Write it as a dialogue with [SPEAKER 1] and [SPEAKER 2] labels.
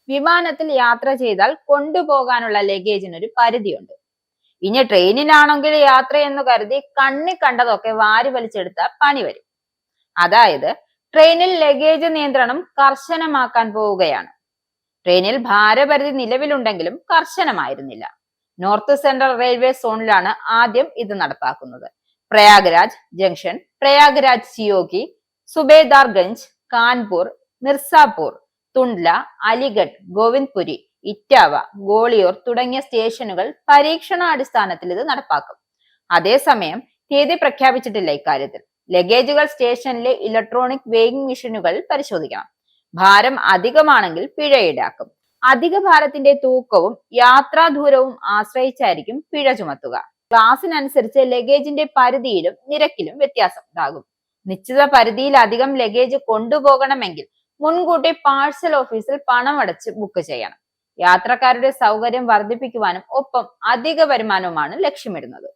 [SPEAKER 1] വിമാനത്തിൽ യാത്ര ചെയ്താൽ കൊണ്ടുപോകാനുള്ള ലഗേജിന് ഒരു പരിധിയുണ്ട്. ഇനി ട്രെയിനിലാണെങ്കിൽ യാത്ര എന്ന് കരുതി കണ്ണി കണ്ടതൊക്കെ വാരി വലിച്ചെടുത്താൽ പണി വരും. അതായത് ട്രെയിനിൽ ലഗേജ് നിയന്ത്രണം കർശനമാക്കാൻ പോവുകയാണ്. ട്രെയിനിൽ ഭാരപരിധി നിലവിലുണ്ടെങ്കിലും കർശനമായിരുന്നില്ല. നോർത്ത് സെൻട്രൽ റെയിൽവേ സോണിലാണ് ആദ്യം ഇത് നടപ്പാക്കുന്നത്. പ്രയാഗ്രാജ് ജംഗ്ഷൻ, പ്രയാഗ്രാജ് സിയോഗി, സുബേദാർഗഞ്ച്, കാൺപൂർ, മിർസാപൂർ, തുണ്ട്ല, അലിഗഡ്, ഗോവിന്ദ്പുരി, ഇറ്റാവ, ഗോളിയോർ തുടങ്ങിയ സ്റ്റേഷനുകൾ പരീക്ഷണാടിസ്ഥാനത്തിൽ ഇത് നടപ്പാക്കും. അതേസമയം തീയതി പ്രഖ്യാപിച്ചിട്ടില്ല ഇക്കാര്യത്തിൽ. ലഗേജുകൾ സ്റ്റേഷനിലെ ഇലക്ട്രോണിക് വെയിങ് മെഷീനുകൾ പരിശോധിക്കണം. ഭാരം അധികമാണെങ്കിൽ പിഴ ഈടാക്കും. അധിക ഭാരത്തിന്റെ തൂക്കവും യാത്രാ ദൂരവും ആശ്രയിച്ചായിരിക്കും പിഴ ചുമത്തുക. ക്ലാസിനനുസരിച്ച് ലഗേജിന്റെ പരിധിയിലും നിരക്കിലും വ്യത്യാസം ഉണ്ടാകും. നിശ്ചിത പരിധിയിലധികം ലഗേജ് കൊണ്ടുപോകണമെങ്കിൽ മുൻകൂട്ടി പാഴ്സൽ ഓഫീസിൽ പണമടച്ച് ബുക്ക് ചെയ്യണം. യാത്രക്കാരുടെ സൗകര്യം വർദ്ധിപ്പിക്കുവാനും ഒപ്പം അധിക വരുമാനവുമാണ് ലക്ഷ്യമിടുന്നത്.